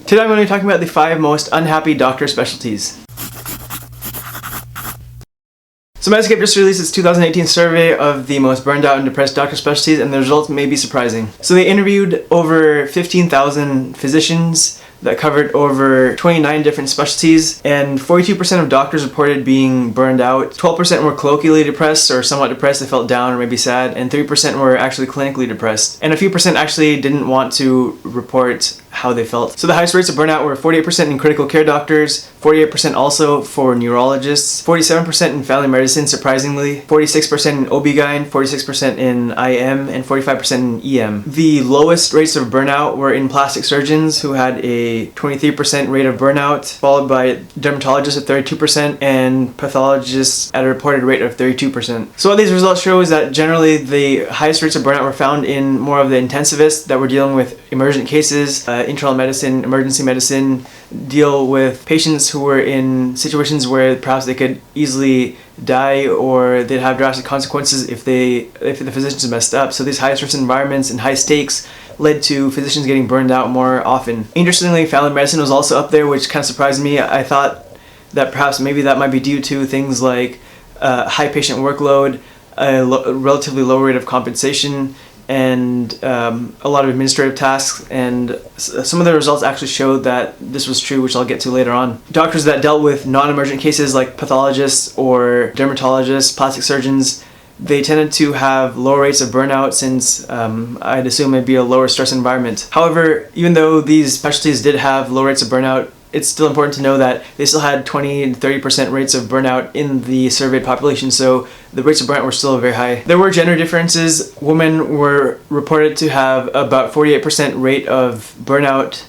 Today I'm going to be talking about the 5 most unhappy doctor specialties. So Medscape just released its 2018 survey of the most burned out and depressed doctor specialties, and the results may be surprising. So they interviewed over 15,000 physicians that covered over 29 different specialties, and 42% of doctors reported being burned out. 12% were colloquially depressed or somewhat depressed, they felt down or maybe sad, and 3% were actually clinically depressed. And a few percent actually didn't want to report how they felt. So the highest rates of burnout were 48% in critical care doctors, 48% also for neurologists, 47% in family medicine, surprisingly, 46% in OB-GYN, 46% in IM, and 45% in EM. The lowest rates of burnout were in plastic surgeons, who had a 23% rate of burnout, followed by dermatologists at 32% and pathologists at a reported rate of 32%. So what these results show is that generally the highest rates of burnout were found in more of the intensivists that were dealing with emergent cases, internal medicine, emergency medicine, deal with patients who were in situations where perhaps they could easily die or they'd have drastic consequences if the physicians messed up. So these high stress environments and high stakes led to physicians getting burned out more often. Interestingly, family medicine was also up there, which kind of surprised me. I thought that perhaps maybe that might be due to things like high patient workload, a relatively low rate of compensation, and a lot of administrative tasks, and some of the results actually showed that this was true, which I'll get to later on. Doctors that dealt with non-emergent cases like pathologists or dermatologists, plastic surgeons, they tended to have lower rates of burnout since I'd assume it'd be a lower stress environment. However, even though these specialties did have low rates of burnout, it's still important to know that they still had 20 and 30% rates of burnout in the surveyed population, so the rates of burnout were still very high. There were gender differences. Women were reported to have about 48% rate of burnout,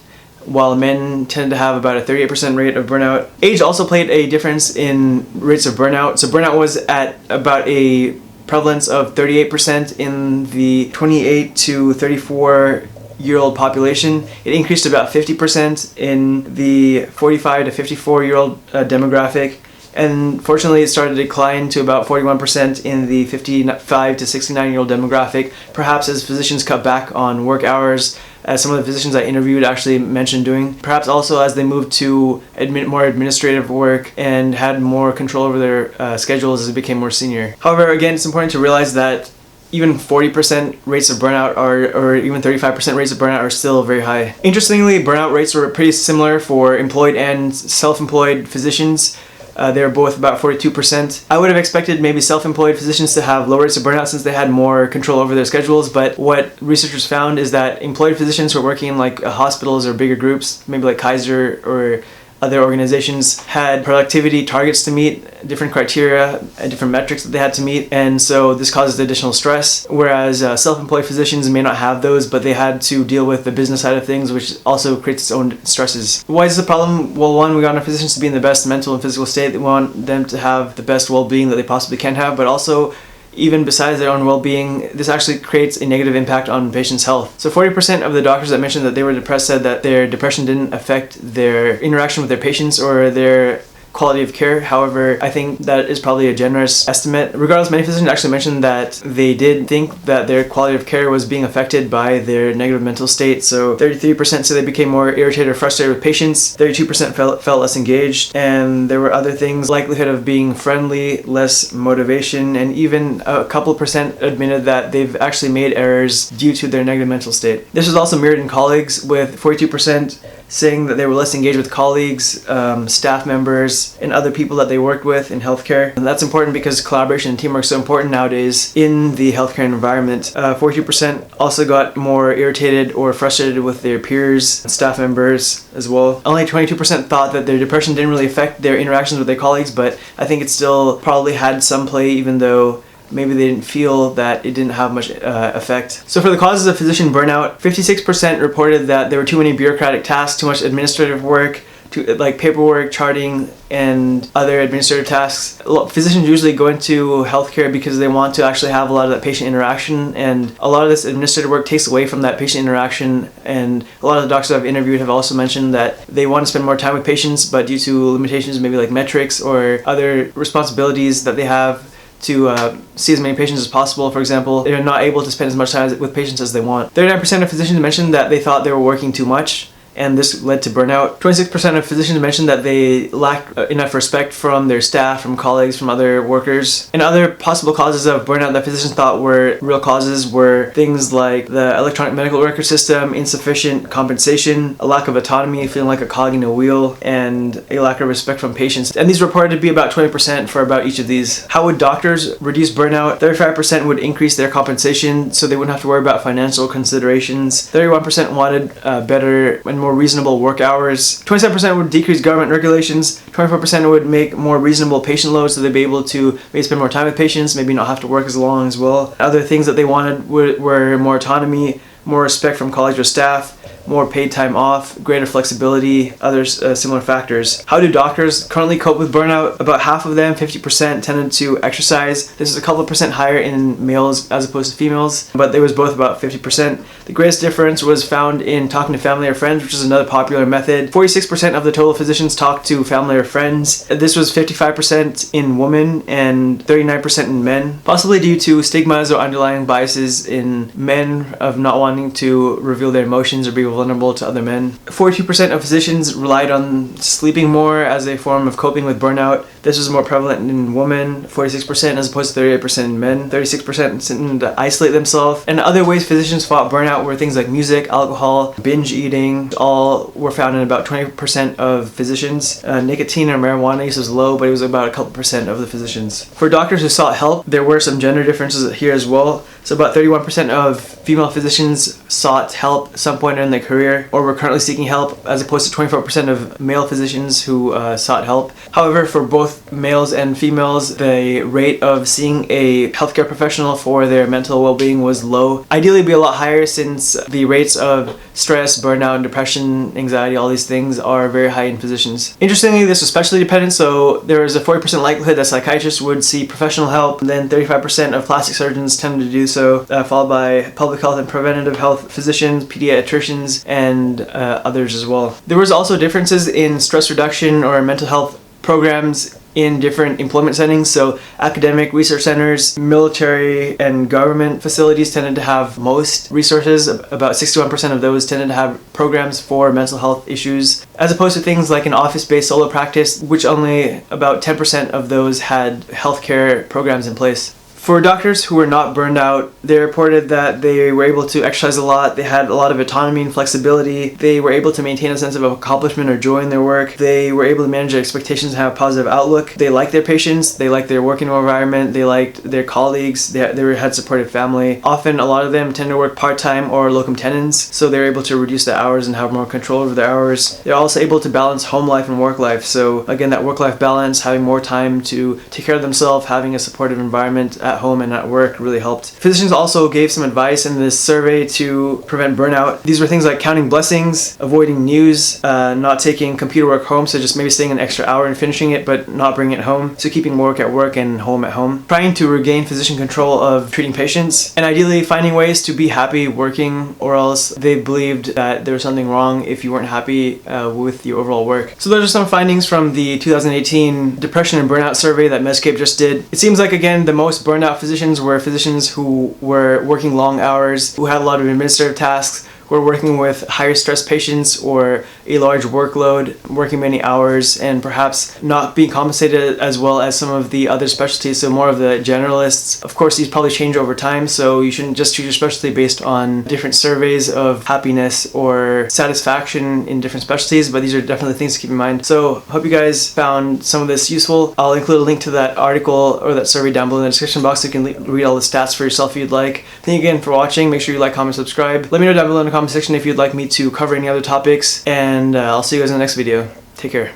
while men tended to have about a 38% rate of burnout. Age also played a difference in rates of burnout. So burnout was at about a prevalence of 38% in the 28 to 34-year-old population. It increased to about 50% in the 45 to 54-year-old demographic, and fortunately it started to decline to about 41% in the 55 to 69-year-old demographic, perhaps as physicians cut back on work hours, as some of the physicians I interviewed actually mentioned doing. Perhaps also as they moved to more administrative work and had more control over their schedules as they became more senior. However, again, it's important to realize that even 40% rates of burnout or even 35% rates of burnout are still very high. Interestingly, burnout rates were pretty similar for employed and self-employed physicians. They were both about 42%. I would have expected maybe self-employed physicians to have lower rates of burnout since they had more control over their schedules, but what researchers found is that employed physicians who are working in like hospitals or bigger groups, maybe like Kaiser or other organizations, had productivity targets to meet, different criteria and different metrics that they had to meet, and so this causes additional stress, whereas self-employed physicians may not have those, but they had to deal with the business side of things, which also creates its own stresses. Why is this a problem? Well, one, we want our physicians to be in the best mental and physical state. We want them to have the best well-being that they possibly can have, but also even besides their own well-being, this actually creates a negative impact on patients' health. So 40% of the doctors that mentioned that they were depressed said that their depression didn't affect their interaction with their patients or their quality of care. However, I think that is probably a generous estimate. Regardless, many physicians actually mentioned that they did think that their quality of care was being affected by their negative mental state. So 33% said they became more irritated or frustrated with patients, 32% felt less engaged, and there were other things, likelihood of being friendly, less motivation, and even a couple percent admitted that they've actually made errors due to their negative mental state. This was also mirrored in colleagues, with 42% saying that they were less engaged with colleagues, staff members, and other people that they worked with in healthcare. And that's important because collaboration and teamwork is so important nowadays in the healthcare environment. 42% also got more irritated or frustrated with their peers and staff members as well. Only 22% thought that their depression didn't really affect their interactions with their colleagues, but I think it still probably had some play, even though maybe they didn't feel that it didn't have much effect. So for the causes of physician burnout, 56% reported that there were too many bureaucratic tasks, too much administrative work, like paperwork, charting, and other administrative tasks. Physicians usually go into healthcare because they want to actually have a lot of that patient interaction, and a lot of this administrative work takes away from that patient interaction, and a lot of the doctors I've interviewed have also mentioned that they want to spend more time with patients, but due to limitations maybe like metrics or other responsibilities that they have to see as many patients as possible, for example, they're not able to spend as much time with patients as they want. 39% of physicians mentioned that they thought they were working too much, and this led to burnout. 26% of physicians mentioned that they lack enough respect from their staff, from colleagues, from other workers. And other possible causes of burnout that physicians thought were real causes were things like the electronic medical record system, insufficient compensation, a lack of autonomy, feeling like a cog in a wheel, and a lack of respect from patients. And these reported to be about 20% for about each of these. How would doctors reduce burnout? 35% would increase their compensation so they wouldn't have to worry about financial considerations. 31% wanted better and more reasonable work hours. 27% would decrease government regulations. 24% would make more reasonable patient loads so they'd be able to maybe spend more time with patients, maybe not have to work as long as well. Other things that they wanted were more autonomy, more respect from colleagues or staff, more paid time off, greater flexibility, other similar factors. How do doctors currently cope with burnout? About half of them, 50%, tended to exercise. This is a couple of percent higher in males as opposed to females, but they was both about 50%. The greatest difference was found in talking to family or friends, which is another popular method. 46% of the total physicians talked to family or friends. This was 55% in women and 39% in men, possibly due to stigmas or underlying biases in men of not wanting to reveal their emotions or be vulnerable to other men. 42% of physicians relied on sleeping more as a form of coping with burnout. This was more prevalent in women, 46% as opposed to 38% in men. 36% tended to isolate themselves. And other ways physicians fought burnout were things like music, alcohol, binge eating. All were found in about 20% of physicians. Nicotine or marijuana use was low, but it was about a couple percent of the physicians. For doctors who sought help, there were some gender differences here as well. So about 31% of female physicians sought help at some point in their career or were currently seeking help, as opposed to 24% of male physicians who sought help. However, for both males and females, the rate of seeing a healthcare professional for their mental well-being was low. Ideally, it'd be a lot higher since the rates of stress, burnout, depression, anxiety, all these things are very high in physicians. Interestingly, this was specialty dependent, so there was a 40% likelihood that psychiatrists would see professional help, and then 35% of plastic surgeons tended to do so, followed by public health and preventative health physicians, pediatricians, and others as well. There was also differences in stress reduction or mental health programs in different employment settings. So academic research centers, military, and government facilities tended to have most resources. About 61% of those tended to have programs for mental health issues, as opposed to things like an office-based solo practice, which only about 10% of those had healthcare programs in place. For doctors who were not burned out, they reported that they were able to exercise a lot, they had a lot of autonomy and flexibility, they were able to maintain a sense of accomplishment or joy in their work, they were able to manage their expectations and have a positive outlook, they liked their patients, they liked their working environment, they liked their colleagues, they had supportive family. Often a lot of them tend to work part-time or locum tenens, so they're able to reduce their hours and have more control over their hours. They're also able to balance home life and work life, so again, that work-life balance, having more time to take care of themselves, having a supportive environment at home and at work really helped. Physicians also gave some advice in this survey to prevent burnout. These were things like counting blessings, avoiding news, not taking computer work home, so just maybe staying an extra hour and finishing it but not bringing it home, so keeping work at work and home at home. Trying to regain physician control of treating patients, and ideally finding ways to be happy working, or else they believed that there was something wrong if you weren't happy with your overall work. So those are some findings from the 2018 Depression and Burnout Survey that Medscape just did. It seems like, again, the most burned out physicians were physicians who were working long hours, who had a lot of administrative tasks, who are working with higher stress patients or a large workload, working many hours, and perhaps not being compensated as well as some of the other specialties, so more of the generalists. Of course, these probably change over time, so you shouldn't just choose your specialty based on different surveys of happiness or satisfaction in different specialties, but these are definitely things to keep in mind. So, hope you guys found some of this useful. I'll include a link to that article or that survey down below in the description box so you can read all the stats for yourself if you'd like. Thank you again for watching. Make sure you like, comment, subscribe. Let me know down below in the comment section if you'd like me to cover any other topics, and I'll see you guys in the next video. Take care.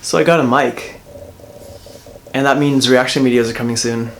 So I got a mic, and that means reaction videos are coming soon.